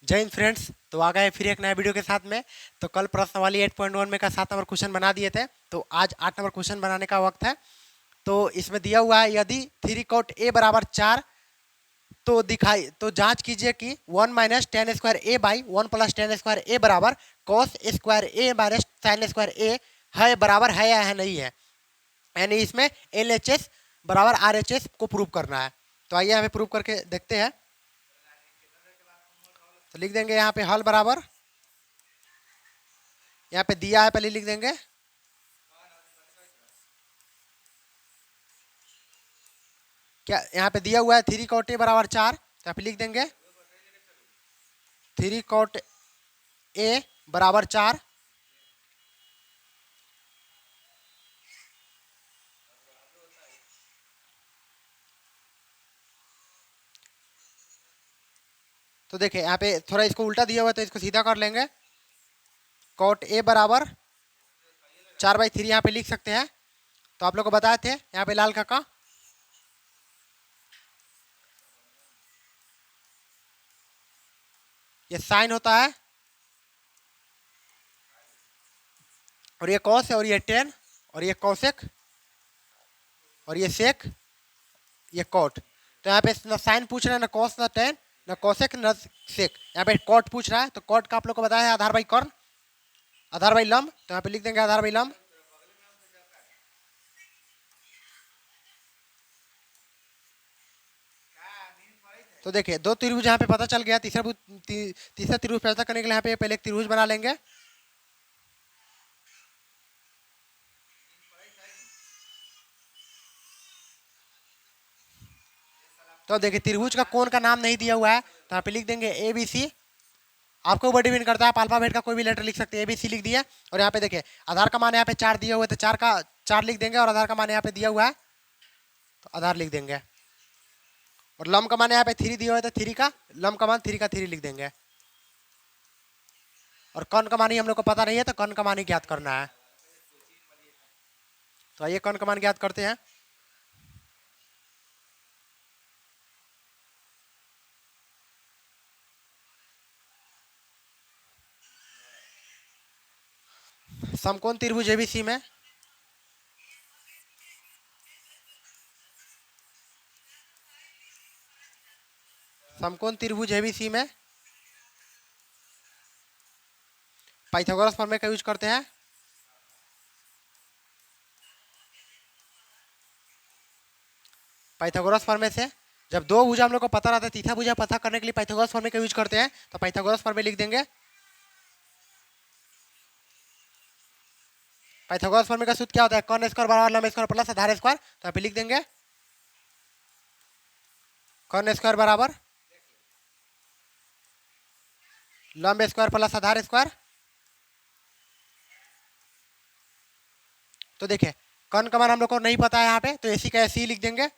जय हिंद फ्रेंड्स। तो आ गए फिर एक नया वीडियो के साथ में। तो कल प्रश्नावली 8.1 में का 7 नंबर क्वेश्चन बना दिए थे, तो आज 8 नंबर क्वेश्चन बनाने का वक्त है। तो इसमें दिया हुआ है यदि 3 cot a बराबर 4 तो जांच कीजिए कि 1 minus tan square A by 1 plus tan square A बराबर cos square A minus sine square A है बराबर है या है नहीं है। यानी इसमें एल एच एस बराबर आर एच एस को प्रूव करना है। तो आइए हमें प्रूव करके देखते हैं। तो लिख देंगे यहाँ पे हल बराबर, यहाँ पे दिया है पहले लिख देंगे। क्या यहाँ पे दिया हुआ है 3 cot a बराबर 4, तो यहाँ पे लिख देंगे 3 cot a बराबर 4। तो देखिए यहाँ पे थोड़ा इसको उल्टा दिया हुआ है तो इसको सीधा कर लेंगे। cot a बराबर 4/3 यहाँ पे लिख सकते हैं। तो आप लोग को बताए थे यहाँ पे लाल काका, ये साइन होता है और ये कॉस है और ये टेन और ये कॉसेक और ये सेक, ये कॉट। तो यहाँ पे ना साइन पूछ रहा है, ना कॉस, ना टेन, ना कॉसेक, ना सेक। यहाँ पे कॉट पूछ रहा है, तो कॉट का आप लोग को बताया है आधार बाई कर्ण, आधार बाई लंब। तो यहाँ पे लिख देंगे आधार बाई लंब। तो देखिए दो त्रिभुज यहाँ पे पता चल गया। तीसरा त्रिभुज पता करने के लिए यहाँ पे पहले एक त्रिभुज बना लेंगे। तो देखिए त्रिभुज का कोण का नाम नहीं दिया हुआ है, तो यहाँ पे लिख देंगे ए बी सी। आपको ऊपर डिपेंड करता है, आप अल्फाबेट का कोई भी लेटर लिख सकते हैं। ए बी सी लिख दिया। और यहाँ पे देखिए आधार का मान यहाँ पे 4 दिया हुआ है, तो 4 का 4 लिख देंगे। और आधार का मान यहाँ पे दिया हुआ है तो आधार लिख देंगे। और लंब का मान यहाँ पे 3 दिया हुआ है, तो 3 का लंब का मान 3 का 3 लिख देंगे। और कर्ण का मान ही हम लोग को पता नहीं है, तो कर्ण का मान ही ज्ञात करना है। तो आइए कर्ण का मान ज्ञात करते हैं। समकोण त्रिभुज एबीसी में समकोण त्रिभुज एबीसी में पाइथागोरस प्रमेय का यूज करते हैं। पाइथागोरस प्रमेय से जब दो भुजा हम लोग को पता रहता है, तीसरा भुजा पता करने के लिए पाइथागोरस प्रमेय का यूज करते हैं। तो पाइथागोरस प्रमेय लिख देंगे। पाइथागोरस प्रमेय का सूत्र क्या होता है? कर्ण स्क्वायर बराबर लंब स्क्वायर प्लस आधार स्क्वायर। तो यहाँ पे लिख देंगे कर्ण स्क्वायर बराबर लंब स्क्वायर प्लस आधार स्क्वायर। तो देखिए कर्ण का मान हम लोग को नहीं पता है यहाँ पे, तो एसी का एसी लिख देंगे।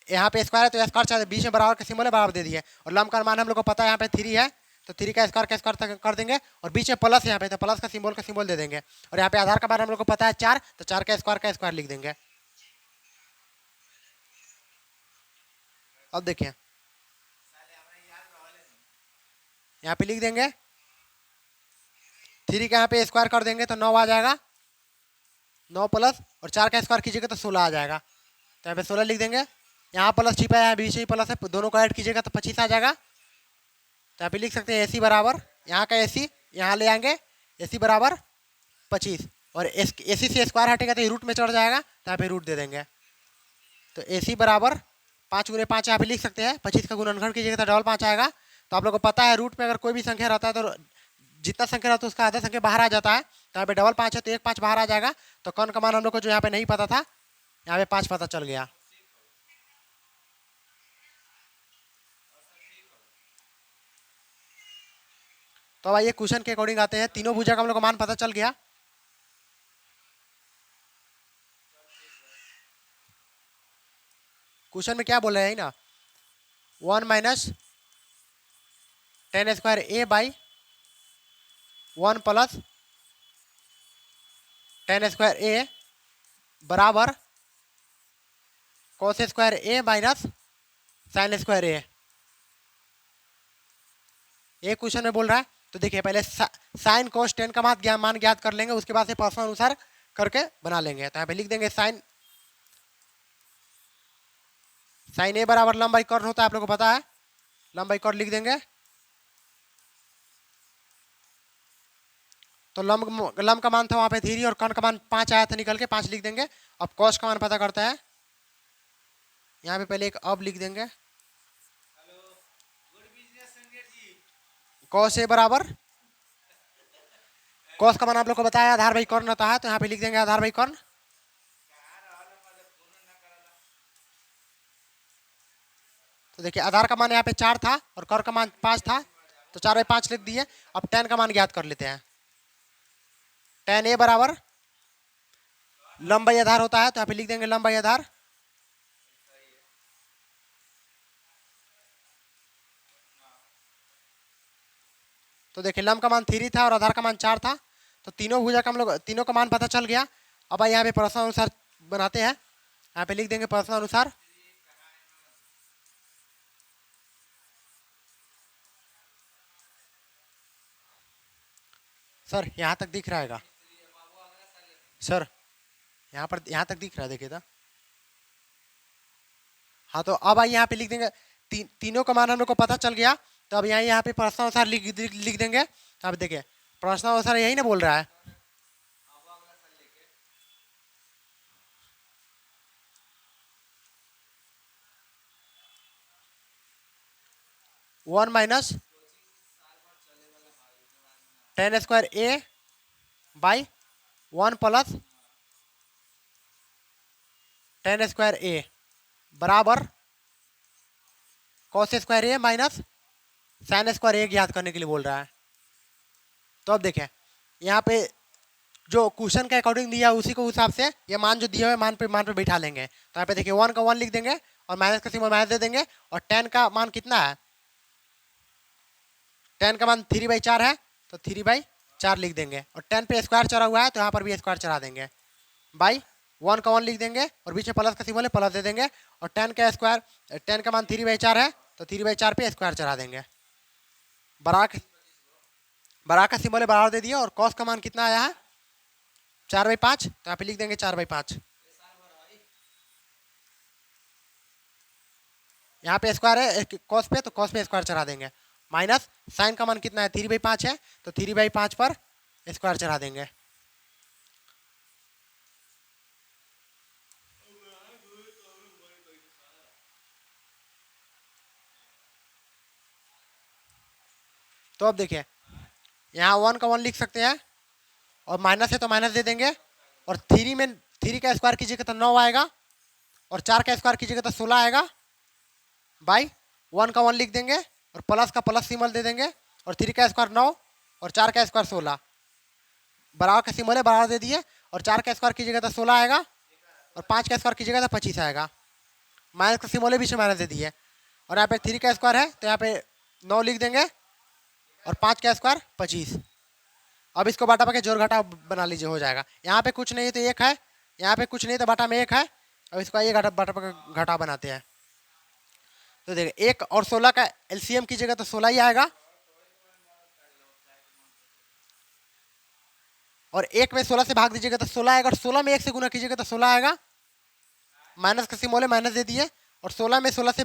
यहाँ पे स्क्वायर है तो स्क्वायर चाहे बीच में बराबर का सिंबल है, बराबर दे दिए। और लंब का मान हम लोग को पता है यहाँ पे 3 है, तो 3 का स्क्वायर कर देंगे। और बीच में प्लस यहाँ पे, तो प्लस का सिंबल दे देंगे। और यहाँ पे आधार का मान हम लोग को पता है 4, तो 4 का स्क्वायर लिख देंगे। अब देखिए यहाँ पे लिख देंगे 3 का यहाँ पे स्क्वायर कर देंगे तो 9 आ जाएगा, 9 प्लस और 4 का स्क्वायर कीजिएगा तो 16 आ जाएगा। तो यहाँ पे 16 लिख देंगे। यहाँ प्लस छिपा है, बीच में प्लस है, दोनों को ऐड कीजिएगा तो 25 आ जाएगा। तो यहाँ पे लिख सकते हैं एसी बराबर, यहाँ का एसी यहाँ ले आएंगे, एसी बराबर 25। और एसी से स्क्वायर हटेगा तो रूट में चढ़ जाएगा, तो यहाँ पे रूट दे देंगे। तो एसी बराबर 5 गुने 5 यहाँ पे लिख सकते हैं। 25 का गुणनखंड कीजिएगा तो डबल 5 आएगा। तो आप लोग को पता है रूट में अगर कोई भी संख्या रहता है तो जितना संख्या रहता है उसका आधा संख्या बाहर आ जाता है। तो यहाँ पे डबल 5 है तो 1 5 बाहर आ जाएगा। तो कर्ण का मान हम लोग को जो यहाँ पे नहीं पता था, यहाँ पे 5 पता चल गया। तो अब आइए क्वेश्चन के अकॉर्डिंग आते हैं। तीनों भुजा का हम लोग को मान पता चल गया। क्वेश्चन में क्या बोल रहे हैं ना, 1 minus tan square A by 1 plus tan square A बराबर cos square A minus sine square A. एक क्वेश्चन में बोल रहा है। तो देखिए पहले साइन कोस टेन का मान ज्ञात कर लेंगे, उसके बाद से प्रश्न अनुसार करके बना लेंगे। तो यहाँ पे लिख देंगे साइन ए बराबर लंबाई कर्ण होता है, आप लोगों को पता है, लंबाई कर्ण लिख देंगे। तो लंब का मान था वहां पे 3 और कर्ण का मान 5 आया था निकल के, 5 लिख देंगे। अब कॉस का मान पता करता है, यहाँ पे पहले एक अब लिख देंगे। कॉस ए बराबर कॉस का मान आप लोग को बताया आधार बाई कर्ण होता है, तो यहाँ पे लिख देंगे आधार बाई कर्ण। तो देखिए आधार का मान यहाँ पे 4 था और कर्ण का मान 5 था, तो 4/5 लिख दिए। अब tan का मान ज्ञात कर लेते हैं। tan ए बराबर लंबाई आधार होता है, तो यहाँ पे लिख देंगे लंबाई आधार। तो देखिए लंब का मान 3 था और आधार का मान 4 था, तो तीनों भुजा का हम लोग तीनों का मान पता चल गया। अब यहाँ पे प्रश्न अनुसार बनाते हैं, यहाँ पे लिख देंगे प्रश्न अनुसार। सर यहाँ तक दिख रहा है सर, यहाँ तक दिख रहा है, देखिए तो। हाँ तो अब यहाँ पे लिख देंगे तीनों का मान हम लोग को पता चल गया। तो अब यहाँ पे प्रश्न अनुसार लिख देंगे। तो अब देखिए प्रश्न अनुसार यही ना बोल रहा है, one minus tan square A by 1 plus tan square A बराबर cos square A minus sine square A ज्ञात करने के लिए बोल रहा है। तो अब देखें यहाँ पे जो क्वेश्चन के अकॉर्डिंग दिया उसी को हिसाब से ये मान जो दिया हुआ है मान पे बैठा लेंगे। तो यहाँ पे देखिए 1 का 1 लिख देंगे और माइनस का सिंबल माइनस दे देंगे। और 10 का मान कितना है, 10 का मान 3/4 है, तो 3/4 लिख देंगे। और 10 पे स्क्वायर चढ़ा हुआ है, तो यहाँ पर भी स्क्वायर चढ़ा देंगे। बाई 1 का 1 लिख देंगे और बीच में प्लस का सिंबल है, प्लस दे देंगे। और 10 का स्क्वायर 10 का मान 3/4 है, तो 3/4 पे स्क्वायर चढ़ा देंगे। बड़ा का सिंबल है बराबर दे दिया। और कॉस का मान कितना आया है 4/5, तो यहाँ पे लिख देंगे 4/5। यहाँ पे स्क्वायर है कॉस पे, तो कॉस पे स्क्वायर चढ़ा देंगे। माइनस साइन का मान कितना है 3/5 है, तो 3/5 पर स्क्वायर चढ़ा देंगे। तो अब देखिए यहाँ 1 का 1 लिख सकते हैं और माइनस है तो माइनस दे देंगे। और 3 का स्क्वायर कीजिएगा तो 9 आएगा और 4 का स्क्वायर कीजिएगा तो 16 आएगा। बाई 1 का 1 लिख देंगे और प्लस का प्लस सिंबल दे देंगे। और 3 का स्क्वायर 9 और 4 का स्क्वायर 16, बराबर का सिंबल है बराबर दे दिए। और 4 का स्क्वायर कीजिएगा तो 16 आएगा और 5 का स्क्वायर कीजिएगा तो 25 आएगा। माइनस का सिंबल है बीच में माइनस दे दिए। और यहाँ पे 3 का स्क्वायर है, तो यहाँ पे 9 लिख देंगे और 5 का स्क्वायर 25। अब इसको बाटा पा के जोड़ घटा बना लीजिए, हो जाएगा। यहाँ पे कुछ नहीं तो 1 है, यहाँ पे कुछ नहीं तो बाटा में 1 है। अब इसको ये बाटा पा घटा बनाते हैं। तो देखिए 1 और 16 का एलसीएम कीजिएगा तो 16 ही आएगा। और 1 में 16 से भाग दीजिएगा तो 16 आएगा। और 16 में 1 से गुना कीजिएगा तो 16 आएगा। माइनस का सिंबल है माइनस दे दिए। और 16 में 16 से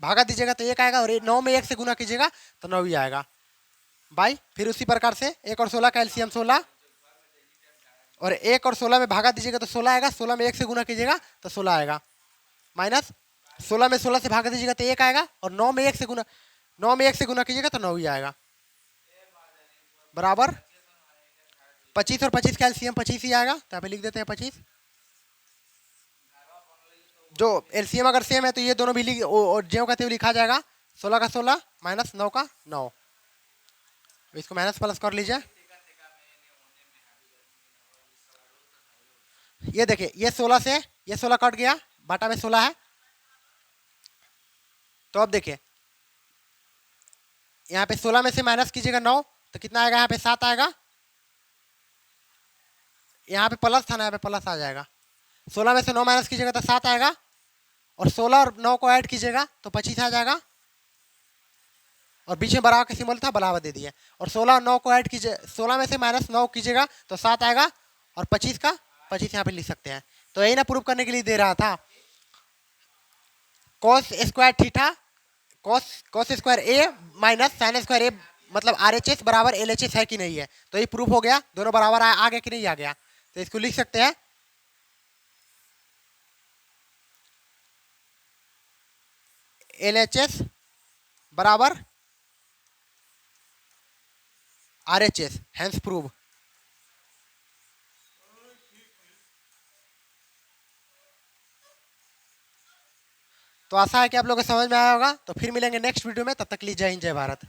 भागा दीजिएगा तो 1 आएगा। और 9 में 1 से गुना कीजिएगा तो 9 ही आएगा। बाई फिर उसी प्रकार से 1 और 16 का एलसीएम 16, और 1 और 16 में भागा दीजिएगा तो 16 आएगा। 16 में 1 से गुना कीजिएगा तो 16 आएगा। माइनस 16 में 16 से भागा दीजिएगा तो 1 आएगा। और 9 में 1 से गुना कीजिएगा तो 9 ही आएगा। बराबर 25 और 25 का एलसीएम 25 ही आएगा। तो यहाँ पे लिख देते हैं 25। जो एलसीएम अगर सेम है तो ये दोनों भी ज्यों का त्यों लिखा जाएगा। 16 का 16 माइनस 9 का 9। इसको माइनस प्लस कर लीजिए। ये देखिए ये 16 से ये 16 कट गया, बाटा में 16 है। तो अब देखिए यहाँ पे 16 में से माइनस कीजिएगा 9, तो कितना आएगा, यहाँ पे 7 आएगा। यहाँ पे प्लस था ना, यहाँ पे प्लस आ जाएगा। 16 में से 9 माइनस कीजिएगा तो 7 आएगा। और 16 और 9 को ऐड कीजिएगा तो 25 आ जाएगा। और बीच में बराबर का सिंबल था, बराबर दे दिया। और 16 9 को ऐड कीजिए, 16 में से -9 कीजिएगा तो 7 आएगा, और 25 का 25 यहाँ पे लिख सकते हैं। तो यही ना प्रूव करने के लिए दे रहा था। cos square theta cos square A minus sine square A मतलब RHS बराबर LHS है कि नहीं है। तो ये प्रूफ हो गया, दोनों बराबर आ गया कि नहीं आ गया। तो इसको लिख सकते हैं LHS बराबर RHS, हैंस प्रूव। तो आशा है कि आप लोगों को समझ में आया होगा। तो फिर मिलेंगे नेक्स्ट वीडियो में, तब तक के लिए जय हिंद जय भारत।